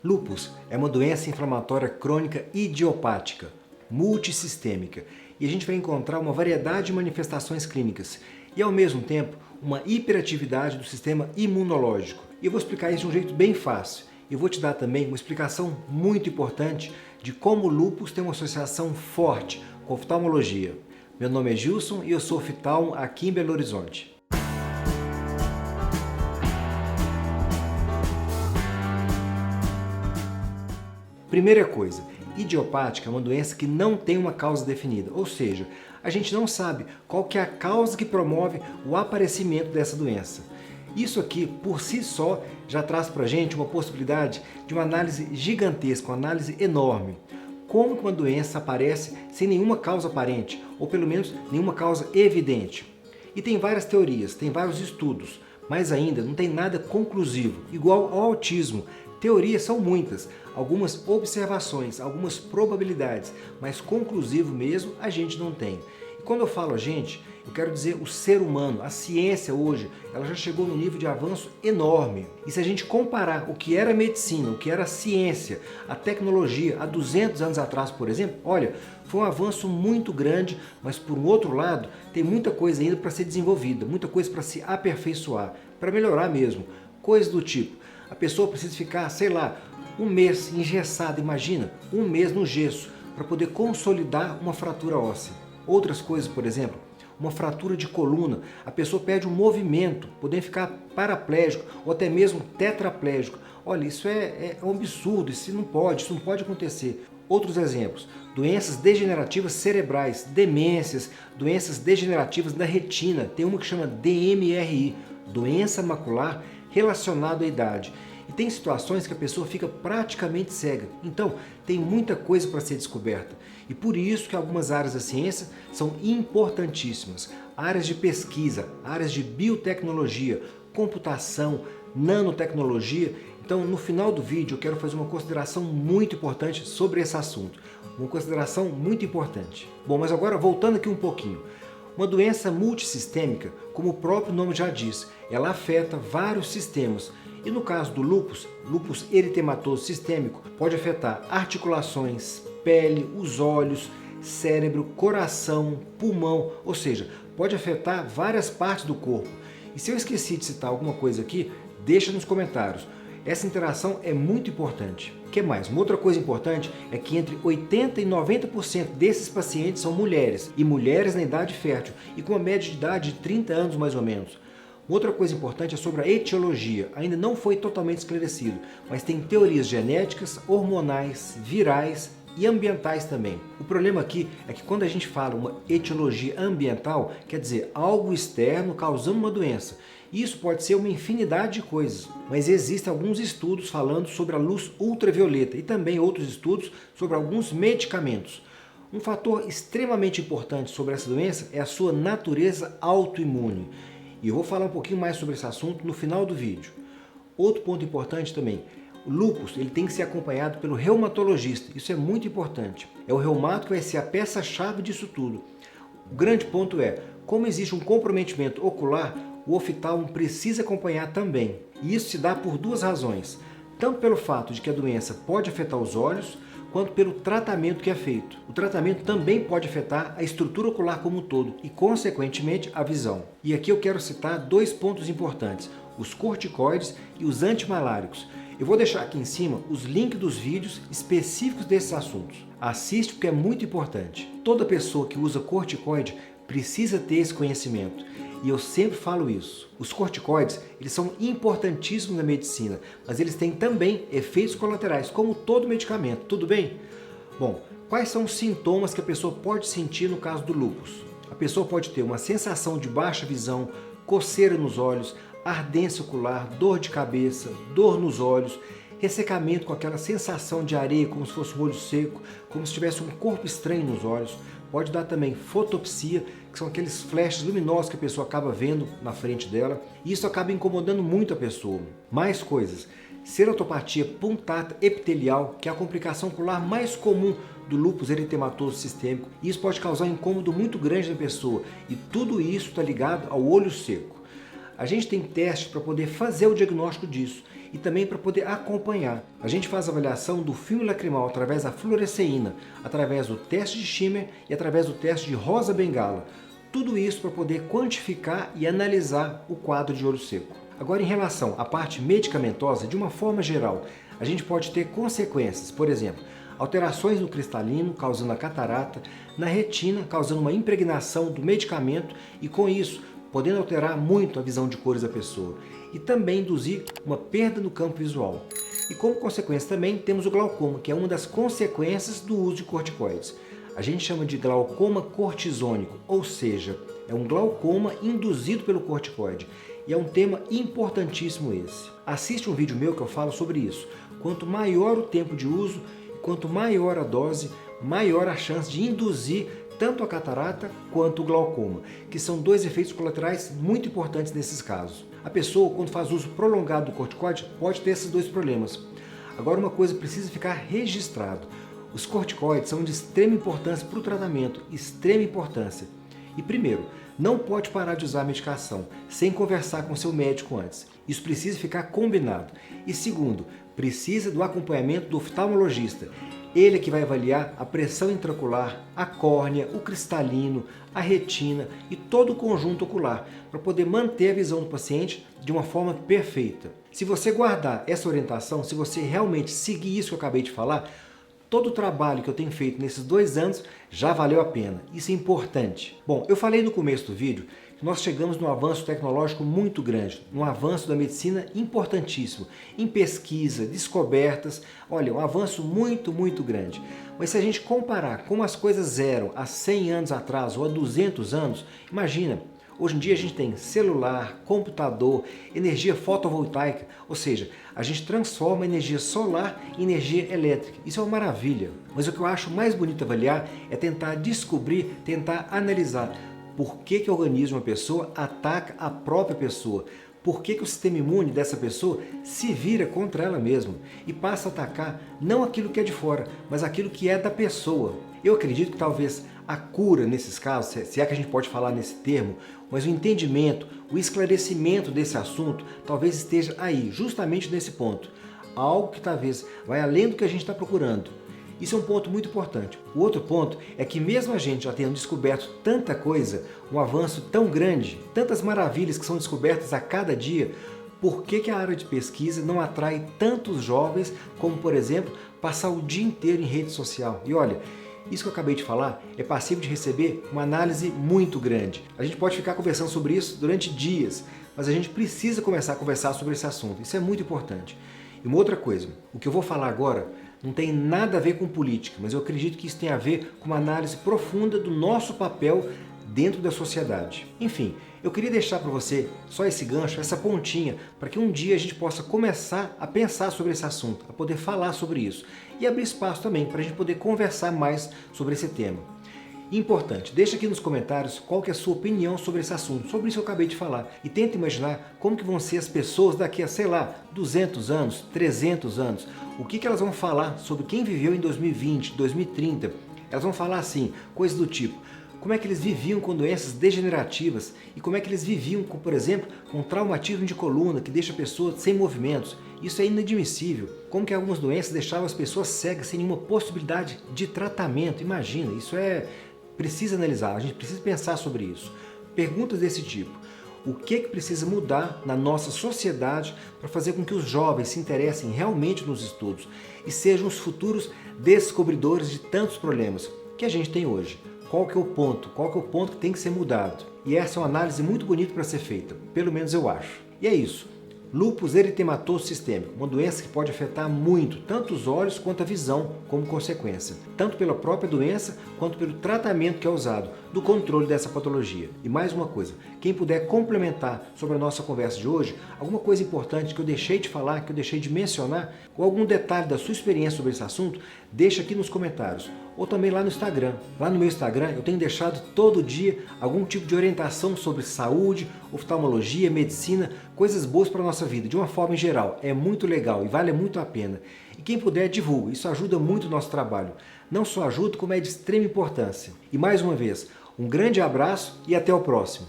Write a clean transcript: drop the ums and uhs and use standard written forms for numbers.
Lúpus é uma doença inflamatória crônica idiopática, multissistêmica, e a gente vai encontrar uma variedade de manifestações clínicas e, ao mesmo tempo, uma hiperatividade do sistema imunológico. E eu vou explicar isso de um jeito bem fácil. Eu vou te dar também uma explicação muito importante de como o lúpus tem uma associação forte com oftalmologia. Meu nome é Gilson e eu sou oftalmo aqui em Belo Horizonte. Primeira coisa, idiopática é uma doença que não tem uma causa definida, ou seja, a gente não sabe qual que é a causa que promove o aparecimento dessa doença. Isso aqui, por si só, já traz para a gente uma possibilidade de uma análise gigantesca, uma análise enorme. Como que uma doença aparece sem nenhuma causa aparente, ou pelo menos nenhuma causa evidente? E tem várias teorias, tem vários estudos, mas ainda não tem nada conclusivo, igual ao autismo. Teorias são muitas, algumas observações, algumas probabilidades, mas conclusivo mesmo a gente não tem. E quando eu falo a gente, eu quero dizer o ser humano, a ciência hoje, ela já chegou num nível de avanço enorme. E se a gente comparar o que era medicina, o que era ciência, a tecnologia há 200 anos atrás, por exemplo, olha, foi um avanço muito grande, mas por um outro lado, tem muita coisa ainda para ser desenvolvida, muita coisa para se aperfeiçoar, para melhorar mesmo. Coisas do tipo, a pessoa precisa ficar, sei lá, um mês engessada, imagina, um mês no gesso, para poder consolidar uma fratura óssea. Outras coisas, por exemplo, uma fratura de coluna, a pessoa perde um movimento, podendo ficar paraplégico ou até mesmo tetraplégico. Olha, isso é um absurdo, isso não pode acontecer. Outros exemplos, doenças degenerativas cerebrais, demências, doenças degenerativas da retina, tem uma que chama DMRI, doença macular relacionada à idade. E tem situações que a pessoa fica praticamente cega. Então, tem muita coisa para ser descoberta. E por isso que algumas áreas da ciência são importantíssimas. Áreas de pesquisa, áreas de biotecnologia, computação, nanotecnologia. Então, no final do vídeo, eu quero fazer uma consideração muito importante sobre esse assunto. Uma consideração muito importante. Bom, mas agora voltando aqui um pouquinho. Uma doença multissistêmica, como o próprio nome já diz, ela afeta vários sistemas. E no caso do lúpus, lúpus eritematoso sistêmico, pode afetar articulações, pele, os olhos, cérebro, coração, pulmão, ou seja, pode afetar várias partes do corpo. E se eu esqueci de citar alguma coisa aqui, deixa nos comentários. Essa interação é muito importante. O que mais? Uma outra coisa importante é que entre 80% e 90% desses pacientes são mulheres, e mulheres na idade fértil, e com uma média de idade de 30 anos mais ou menos. Outra coisa importante é sobre a etiologia. Ainda não foi totalmente esclarecido, mas tem teorias genéticas, hormonais, virais e ambientais também. O problema aqui é que quando a gente fala uma etiologia ambiental, quer dizer algo externo causando uma doença. Isso pode ser uma infinidade de coisas, mas existem alguns estudos falando sobre a luz ultravioleta e também outros estudos sobre alguns medicamentos. Um fator extremamente importante sobre essa doença é a sua natureza autoimune. E eu vou falar um pouquinho mais sobre esse assunto no final do vídeo. Outro ponto importante também, o lúpus ele tem que ser acompanhado pelo reumatologista, isso é muito importante. É o reumato que vai ser a peça-chave disso tudo. O grande ponto é, como existe um comprometimento ocular, o oftalmo precisa acompanhar também. E isso se dá por duas razões, tanto pelo fato de que a doença pode afetar os olhos, quanto pelo tratamento que é feito. O tratamento também pode afetar a estrutura ocular como um todo e, consequentemente, a visão. E aqui eu quero citar dois pontos importantes, os corticoides e os antimaláricos. Eu vou deixar aqui em cima os links dos vídeos específicos desses assuntos. Assiste porque é muito importante. Toda pessoa que usa corticoide precisa ter esse conhecimento. E eu sempre falo isso. Os corticoides, eles são importantíssimos na medicina, mas eles têm também efeitos colaterais, como todo medicamento, tudo bem? Bom, quais são os sintomas que a pessoa pode sentir no caso do lúpus? A pessoa pode ter uma sensação de baixa visão, coceira nos olhos, ardência ocular, dor de cabeça, dor nos olhos, ressecamento com aquela sensação de areia, como se fosse um olho seco, como se tivesse um corpo estranho nos olhos. Pode dar também fotopsia, que são aqueles flashes luminosos que a pessoa acaba vendo na frente dela. E isso acaba incomodando muito a pessoa. Mais coisas. Ceratopatia punctata epitelial, que é a complicação ocular mais comum do lúpus eritematoso sistêmico. E isso pode causar um incômodo muito grande na pessoa. E tudo isso está ligado ao olho seco. a gente tem testes para poder fazer o diagnóstico disso e também para poder acompanhar. A gente faz a avaliação do filme lacrimal através da fluoresceína, através do teste de Schimmer e através do teste de rosa bengala. Tudo isso para poder quantificar e analisar o quadro de olho seco. Agora, em relação à parte medicamentosa, de uma forma geral, a gente pode ter consequências, por exemplo, alterações no cristalino, causando a catarata, na retina, causando uma impregnação do medicamento e, com isso, podendo alterar muito a visão de cores da pessoa e também induzir uma perda no campo visual. E como consequência também temos o glaucoma, que é uma das consequências do uso de corticoides. A gente chama de glaucoma cortisônico, ou seja, é um glaucoma induzido pelo corticoide. E é um tema importantíssimo esse. Assiste um vídeo meu que eu falo sobre isso. Quanto maior o tempo de uso, quanto maior a dose, maior a chance de induzir tanto a catarata quanto o glaucoma, que são dois efeitos colaterais muito importantes nesses casos. A pessoa, quando faz uso prolongado do corticoide, pode ter esses dois problemas. Agora, uma coisa precisa ficar registrado. Os corticoides são de extrema importância para o tratamento, extrema importância. E primeiro, não pode parar de usar a medicação sem conversar com seu médico antes. Isso precisa ficar combinado. E segundo, precisa do acompanhamento do oftalmologista. Ele é que vai avaliar a pressão intraocular, a córnea, o cristalino, a retina e todo o conjunto ocular, para poder manter a visão do paciente de uma forma perfeita. Se você guardar essa orientação, se você realmente seguir isso que eu acabei de falar, todo o trabalho que eu tenho feito nesses 2 anos já valeu a pena. Isso é importante. Bom, eu falei no começo do vídeo que nós chegamos num avanço tecnológico muito grande, num avanço da medicina importantíssimo, em pesquisa, descobertas, olha, um avanço muito, muito grande. Mas se a gente comparar como as coisas eram há 100 anos atrás ou há 200 anos, imagina, hoje em dia a gente tem celular, computador, energia fotovoltaica, ou seja, a gente transforma a energia solar em energia elétrica. Isso é uma maravilha. Mas o que eu acho mais bonito avaliar é tentar descobrir, tentar analisar por que o organismo de uma pessoa ataca a própria pessoa. Por que o sistema imune dessa pessoa se vira contra ela mesma e passa a atacar não aquilo que é de fora, mas aquilo que é da pessoa. Eu acredito que talvez a cura nesses casos, se é que a gente pode falar nesse termo, mas o entendimento, o esclarecimento desse assunto talvez esteja aí, justamente nesse ponto. Algo que talvez vai além do que a gente está procurando. Isso é um ponto muito importante. O outro ponto é que mesmo a gente já tendo descoberto tanta coisa, um avanço tão grande, tantas maravilhas que são descobertas a cada dia, por que a área de pesquisa não atrai tantos jovens como, por exemplo, passar o dia inteiro em rede social? E olha, isso que eu acabei de falar é passível de receber uma análise muito grande. A gente pode ficar conversando sobre isso durante dias, mas a gente precisa começar a conversar sobre esse assunto. Isso é muito importante. E uma outra coisa, o que eu vou falar agora não tem nada a ver com política, mas eu acredito que isso tem a ver com uma análise profunda do nosso papel dentro da sociedade. Enfim, eu queria deixar para você só esse gancho, essa pontinha, para que um dia a gente possa começar a pensar sobre esse assunto, a poder falar sobre isso e abrir espaço também para a gente poder conversar mais sobre esse tema. Importante, deixa aqui nos comentários qual que é a sua opinião sobre esse assunto, sobre isso que eu acabei de falar. E tenta imaginar como que vão ser as pessoas daqui a, sei lá, 200 anos, 300 anos. O que elas vão falar sobre quem viveu em 2020, 2030. Elas vão falar assim, coisas do tipo, como é que eles viviam com doenças degenerativas e como é que eles viviam, com, por exemplo, com traumatismo de coluna, que deixa a pessoa sem movimentos. Isso é inadmissível. Como que algumas doenças deixavam as pessoas cegas sem nenhuma possibilidade de tratamento. Imagina, isso precisa analisar, a gente precisa pensar sobre isso. Perguntas desse tipo. O que precisa mudar na nossa sociedade para fazer com que os jovens se interessem realmente nos estudos e sejam os futuros descobridores de tantos problemas que a gente tem hoje? Qual que é o ponto? Qual que é o ponto que tem que ser mudado? E essa é uma análise muito bonita para ser feita, pelo menos eu acho. E é isso. Lúpus eritematoso sistêmico, uma doença que pode afetar muito tanto os olhos quanto a visão como consequência, tanto pela própria doença quanto pelo tratamento que é usado, do controle dessa patologia. E mais uma coisa, quem puder complementar sobre a nossa conversa de hoje, alguma coisa importante que eu deixei de falar, que eu deixei de mencionar, ou algum detalhe da sua experiência sobre esse assunto, deixa aqui nos comentários, ou também lá no Instagram. Lá no meu Instagram eu tenho deixado todo dia algum tipo de orientação sobre saúde, oftalmologia, medicina, coisas boas para a nossa vida, de uma forma em geral. É muito legal e vale muito a pena. E quem puder, divulga, isso ajuda muito o nosso trabalho. Não só ajuda, como é de extrema importância. E mais uma vez, um grande abraço e até o próximo.